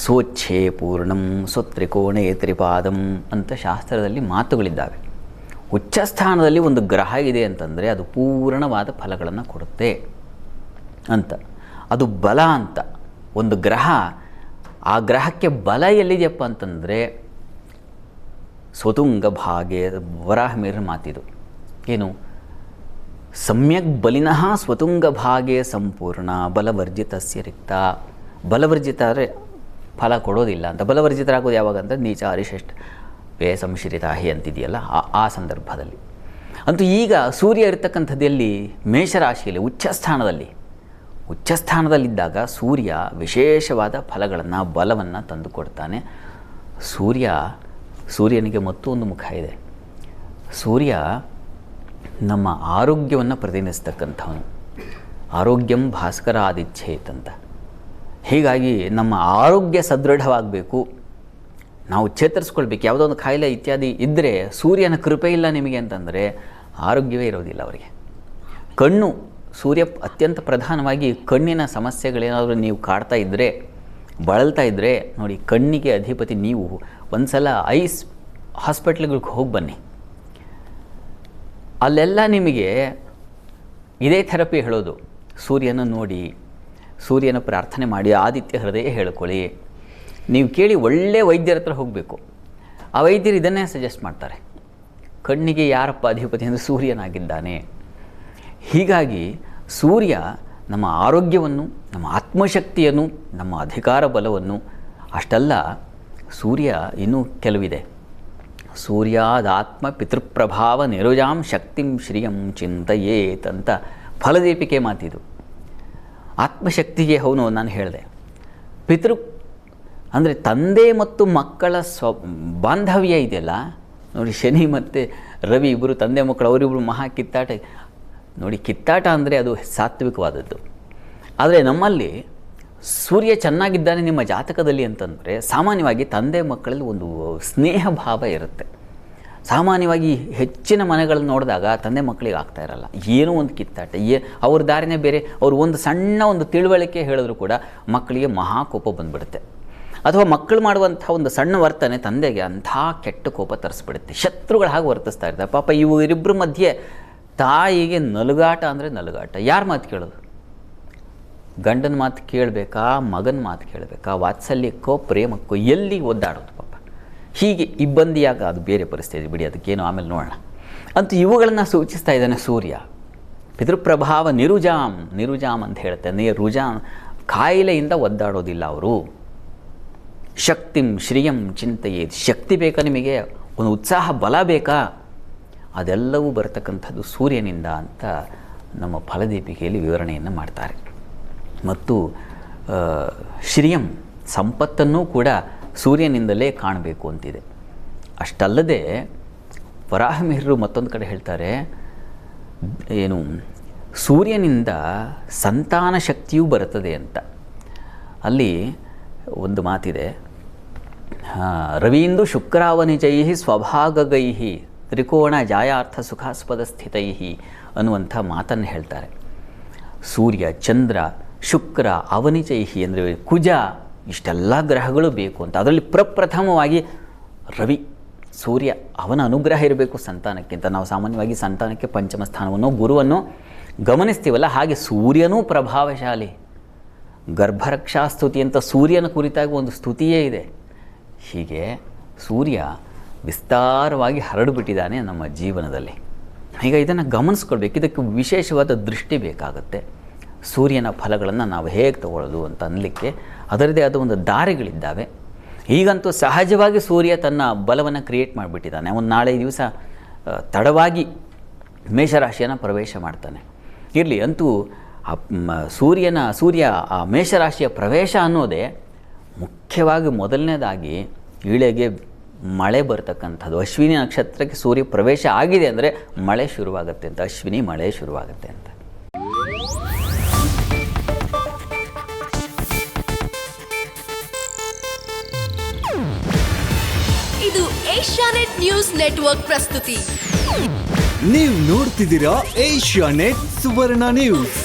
ಸ್ವಚ್ಛೇ ಪೂರ್ಣಂ ಸ್ವತ್ರಿಕೋಣೇ ತ್ರಿಪಾದಂ ಅಂತ ಶಾಸ್ತ್ರದಲ್ಲಿ ಮಾತುಗಳಿದ್ದಾವೆ. ಉಚ್ಚಸ್ಥಾನದಲ್ಲಿ ಒಂದು ಗ್ರಹ ಇದೆ ಅಂತಂದರೆ ಅದು ಪೂರ್ಣವಾದ ಫಲಗಳನ್ನು ಕೊಡುತ್ತೆ ಅಂತ. ಅದು ಬಲ ಅಂತ. ಒಂದು ಗ್ರಹ, ಆ ಗ್ರಹಕ್ಕೆ ಬಲ ಎಲ್ಲಿದೆಯಪ್ಪ ಅಂತಂದರೆ ಸ್ವತುಂಗ ಭಾಗೆ, ವರಾಹಮಿಹಿರ ಮಾತಿದು. ಏನು? ಸಮ್ಯಕ್ ಬಲಿನಃ ಸ್ವತುಂಗ ಭಾಗೆ ಸಂಪೂರ್ಣ ಬಲವರ್ಜಿತಸ್ಯ ರಿಕ್ತ. ಬಲವರ್ಜಿತ ಅಂದರೆ ಫಲ ಕೊಡೋದಿಲ್ಲ ಅಂತ. ಬಲವರ್ಜಿತರಾಗೋದು ಯಾವಾಗ ಅಂತ ನೀಚ ಅರಿಶ್ರೇಷ್ಠ ವೇ ಸಂಶ್ರಿತಾಹಿ ಅಂತಿದೆಯಲ್ಲ, ಆ ಸಂದರ್ಭದಲ್ಲಿ. ಅಂತೂ ಈಗ ಸೂರ್ಯ ಇರತಕ್ಕಂಥದ್ದು ಎಲ್ಲಿ? ಮೇಷರಾಶಿಯಲ್ಲಿ ಉಚ್ಚಸ್ಥಾನದಲ್ಲಿ. ಉಚ್ಚಸ್ಥಾನದಲ್ಲಿದ್ದಾಗ ಸೂರ್ಯ ವಿಶೇಷವಾದ ಫಲಗಳನ್ನು, ಬಲವನ್ನು ತಂದುಕೊಡ್ತಾನೆ. ಸೂರ್ಯನಿಗೆ ಮತ್ತೊಂದು ಮುಖ ಇದೆ. ಸೂರ್ಯ ನಮ್ಮ ಆರೋಗ್ಯವನ್ನು ಪ್ರತಿನಿಧಿಸ್ತಕ್ಕಂಥವನು. ಆರೋಗ್ಯಂ ಭಾಸ್ಕರ ಆದಿಚ್ಛೇತ್ ಅಂತ. ಹೀಗಾಗಿ ನಮ್ಮ ಆರೋಗ್ಯ ಸದೃಢವಾಗಬೇಕು, ನಾವು ಚೇತರಿಸ್ಕೊಳ್ಬೇಕು. ಯಾವುದೋ ಒಂದು ಕಾಯಿಲೆ ಇತ್ಯಾದಿ ಇದ್ದರೆ ಸೂರ್ಯನ ಕೃಪೆ ಇಲ್ಲ ನಿಮಗೆ ಅಂತಂದರೆ ಆರೋಗ್ಯವೇ ಇರೋದಿಲ್ಲ ಅವರಿಗೆ. ಕಣ್ಣು, ಸೂರ್ಯ ಅತ್ಯಂತ ಪ್ರಧಾನವಾಗಿ ಕಣ್ಣಿನ ಸಮಸ್ಯೆಗಳೇನಾದರೂ ನೀವು ಕಾಡ್ತಾ ಇದ್ದರೆ, ಬಳಲ್ತಾ ಇದ್ದರೆ ನೋಡಿ, ಕಣ್ಣಿಗೆ ಅಧಿಪತಿ ನೀವು. ಒಂದು ಸಲ ಐಸ್ ಹಾಸ್ಪಿಟ್ಲ್ಗಳಿಗೆ ಹೋಗಿ ಬನ್ನಿ, ಅಲ್ಲೆಲ್ಲ ನಿಮಗೆ ಇದೇ ಥೆರಪಿ ಹೇಳೋದು. ಸೂರ್ಯನ ನೋಡಿ, ಸೂರ್ಯನ ಪ್ರಾರ್ಥನೆ ಮಾಡಿ, ಆದಿತ್ಯ ಹೃದಯ ಹೇಳ್ಕೊಳ್ಳಿ. ನೀವು ಕೇಳಿ ಒಳ್ಳೆಯ ವೈದ್ಯರ ಹತ್ರ ಹೋಗಬೇಕು. ಆ ವೈದ್ಯರು ಇದನ್ನೇ ಸಜೆಸ್ಟ್ ಮಾಡ್ತಾರೆ. ಕಣ್ಣಿಗೆ ಯಾರಪ್ಪ ಅಧಿಪತಿ ಅಂದರೆ ಸೂರ್ಯನಾಗಿದ್ದಾನೆ. ಹೀಗಾಗಿ ಸೂರ್ಯ ನಮ್ಮ ಆರೋಗ್ಯವನ್ನು, ನಮ್ಮ ಆತ್ಮಶಕ್ತಿಯನ್ನು, ನಮ್ಮ ಅಧಿಕಾರ ಬಲವನ್ನು, ಅಷ್ಟಲ್ಲ ಸೂರ್ಯ ಇನ್ನೂ ಕೆಲವಿದೆ. ಸೂರ್ಯಾದಾತ್ಮ ಪಿತೃಪ್ರಭಾವ ನಿರುಜಾಂ ಶಕ್ತಿಂ ಶ್ರಿಯಂ ಚಿಂತಯೇತ್ ಅಂತ ಫಲದೀಪಿಕೆ ಮಾತಿದು. ಆತ್ಮಶಕ್ತಿಗೆ ಅವನು ನಾನು ಹೇಳಿದೆ. ಪಿತೃ ಅಂದರೆ ತಂದೆ ಮತ್ತು ಮಕ್ಕಳ ಬಾಂಧವ್ಯ ಇದೆಯಲ್ಲ ನೋಡಿ. ಶನಿ ಮತ್ತು ರವಿ ಇಬ್ಬರು ತಂದೆ ಮಕ್ಕಳು, ಅವರಿಬ್ಬರು ಮಹಾ ಕಿತ್ತಾಟ. ನೋಡಿ, ಕಿತ್ತಾಟ ಅಂದರೆ ಅದು ಸಾತ್ವಿಕವಾದದ್ದು. ಆದರೆ ನಮ್ಮಲ್ಲಿ ಸೂರ್ಯ ಚೆನ್ನಾಗಿದ್ದಾನೆ ನಿಮ್ಮ ಜಾತಕದಲ್ಲಿ ಅಂತಂದರೆ ಸಾಮಾನ್ಯವಾಗಿ ತಂದೆ ಮಕ್ಕಳಲ್ಲಿ ಒಂದು ಸ್ನೇಹ ಭಾವ ಇರುತ್ತೆ. ಸಾಮಾನ್ಯವಾಗಿ ಹೆಚ್ಚಿನ ಮನೆಗಳನ್ನು ನೋಡಿದಾಗ ತಂದೆ ಮಕ್ಕಳಿಗೆ ಆಗ್ತಾ ಇರಲ್ಲ, ಏನೋ ಒಂದು ಕಿತ್ತಾಟ, ಅವ್ರ ದಾರಿನೇ ಬೇರೆ. ಅವರು ಒಂದು ಸಣ್ಣ ಒಂದು ತಿಳುವಳಿಕೆ ಹೇಳಿದ್ರು ಕೂಡ ಮಕ್ಕಳಿಗೆ ಮಹಾಕೋಪ ಬಂದುಬಿಡುತ್ತೆ. ಅಥವಾ ಮಕ್ಕಳು ಮಾಡುವಂಥ ಒಂದು ಸಣ್ಣ ವರ್ತನೆ ತಂದೆಗೆ ಅಂಥ ಕೆಟ್ಟ ಕೋಪ ತರಿಸ್ಬಿಡುತ್ತೆ. ಶತ್ರುಗಳು ಹಾಗೆ ವರ್ತಿಸ್ತಾ ಇರ್ತಾರೆ. ಪಾಪ ಇವರಿಬ್ಬರ ಮಧ್ಯೆ ತಾಯಿಗೆ ನಲುಗಾಟ ಅಂದರೆ ನಲುಗಾಟ. ಯಾರ ಮಾತು ಕೇಳೋದು? ಗಂಡನ ಮಾತು ಕೇಳಬೇಕಾ, ಮಗನ ಮಾತು ಕೇಳಬೇಕಾ, ವಾತ್ಸಲ್ಯಕ್ಕೋ ಪ್ರೇಮಕ್ಕೋ, ಎಲ್ಲಿ ಒದ್ದಾಡೋದು ಪಾಪ. ಹೀಗೆ ಇಬ್ಬಂದಿಯಾಗ ಅದು ಬೇರೆ ಪರಿಸ್ಥಿತಿ ಬಿಡಿ, ಅದಕ್ಕೇನು ಆಮೇಲೆ ನೋಡೋಣ. ಅಂತೂ ಇವುಗಳನ್ನು ಸೂಚಿಸ್ತಾ ಇದ್ದಾನೆ ಸೂರ್ಯ. ಪಿತೃಪ್ರಭಾವ ನಿರುಜಾಮ್ ಅಂತ ಹೇಳುತ್ತೆ. ರುಜಾಮ್ ಕಾಯಿಲೆಯಿಂದ ಒದ್ದಾಡೋದಿಲ್ಲ ಅವರು. ಶಕ್ತಿಂ ಶ್ರಿಯಂ ಚಿಂತೆಯೇ, ಶಕ್ತಿ ಬೇಕಾ ನಿಮಗೆ, ಒಂದು ಉತ್ಸಾಹ ಬಲ ಬೇಕಾ, ಅದೆಲ್ಲವೂ ಬರತಕ್ಕಂಥದ್ದು ಸೂರ್ಯನಿಂದ ಅಂತ ನಮ್ಮ ಫಲದೀಪಿಕೆಯಲ್ಲಿ ವಿವರಣೆಯನ್ನು ಮಾಡ್ತಾರೆ. ಮತ್ತು ಶ್ರಿಯಂ ಸಂಪತ್ತನ್ನು ಕೂಡ ಸೂರ್ಯನಿಂದಲೇ ಕಾಣಬೇಕು ಅಂತಿದೆ. ಅಷ್ಟಲ್ಲದೆ ವರಾಹಮಿಹಿರರು ಮತ್ತೊಂದು ಕಡೆ ಹೇಳ್ತಾರೆ, ಏನು ಸೂರ್ಯನಿಂದ ಸಂತಾನ ಶಕ್ತಿಯೂ ಬರುತ್ತದೆ ಅಂತ. ಅಲ್ಲಿ ಒಂದು ಮಾತಿದೆ, ರವೀಂದು ಶುಕ್ರಾವನಿಜೈ ಸ್ವಭಾಗಗೈ ತ್ರಿಕೋಣ ಜಾಯಾರ್ಥ ಸುಖಾಸ್ಪದ ಸ್ಥಿತೈ ಅನ್ನುವಂಥ ಮಾತನ್ನು ಹೇಳ್ತಾರೆ. ಸೂರ್ಯ, ಚಂದ್ರ, ಶುಕ್ರ, ಅವನಿಜೈ ಅಂದರೆ ಕುಜ, ಇಷ್ಟೆಲ್ಲ ಗ್ರಹಗಳು ಬೇಕು ಅಂತ. ಅದರಲ್ಲಿ ಪ್ರಪ್ರಥಮವಾಗಿ ರವಿ, ಸೂರ್ಯ, ಅವನ ಅನುಗ್ರಹ ಇರಬೇಕು ಸಂತಾನಕ್ಕಿಂತ. ನಾವು ಸಾಮಾನ್ಯವಾಗಿ ಸಂತಾನಕ್ಕೆ ಪಂಚಮ ಸ್ಥಾನವನ್ನು, ಗುರುವನ್ನು ಗಮನಿಸ್ತೀವಲ್ಲ, ಹಾಗೆ ಸೂರ್ಯನೂ ಪ್ರಭಾವಶಾಲಿ. ಗರ್ಭರಕ್ಷಾ ಸ್ತುತಿ ಅಂತ ಸೂರ್ಯನ ಕುರಿತಾಗಿ ಒಂದು ಸ್ತುತಿಯೇ ಇದೆ. ಹೀಗೆ ಸೂರ್ಯ ವಿಸ್ತಾರವಾಗಿ ಹರಡಿಬಿಟ್ಟಿದ್ದಾನೆ ನಮ್ಮ ಜೀವನದಲ್ಲಿ. ಈಗ ಇದನ್ನು ಗಮನಿಸ್ಕೊಳ್ಬೇಕು. ಇದಕ್ಕೆ ವಿಶೇಷವಾದ ದೃಷ್ಟಿ ಬೇಕಾಗುತ್ತೆ. ಸೂರ್ಯನ ಫಲಗಳನ್ನು ನಾವು ಹೇಗೆ ತಗೊಳ್ಳೋದು ಅಂತ ಅನ್ನಲಿಕ್ಕೆ ಅದರದೇ ಆದ ಒಂದು ದಾರಿಗಳಿದ್ದಾವೆ. ಈಗಂತೂ ಸಹಜವಾಗಿ ಸೂರ್ಯ ತನ್ನ ಬಲವನ್ನು ಕ್ರಿಯೇಟ್ ಮಾಡಿಬಿಟ್ಟಿದ್ದಾನೆ. ಅವನು ನಾಳೆ ದಿವಸ ತಡವಾಗಿ ಮೇಷರಾಶಿಯನ್ನು ಪ್ರವೇಶ ಮಾಡ್ತಾನೆ. ಇರಲಿ, ಅಂತೂ ಸೂರ್ಯ ಆ ಮೇಷರಾಶಿಯ ಪ್ರವೇಶ ಅನ್ನೋದೇ ಮುಖ್ಯವಾಗಿ ಮೊದಲನೇದಾಗಿ ಈಳೆಗೆ ಮಳೆ ಬರ್ತಕ್ಕಂಥದ್ದು. ಅಶ್ವಿನಿ ನಕ್ಷತ್ರಕ್ಕೆ ಸೂರ್ಯ ಪ್ರವೇಶ ಆಗಿದೆ ಅಂದರೆ ಮಳೆ ಶುರುವಾಗುತ್ತೆ ಅಂತ, ಅಶ್ವಿನಿ ಮಳೆ ಶುರುವಾಗುತ್ತೆ ಅಂತ. ಇದು ಏಷ್ಯಾನೆಟ್ ನ್ಯೂಸ್ ನೆಟ್ವರ್ಕ್ ಪ್ರಸ್ತುತಿ. ನೀವು ನೋಡ್ತಿದ್ದೀರಾ ಏಷ್ಯಾನೆಟ್ ಸುವರ್ಣ ನ್ಯೂಸ್.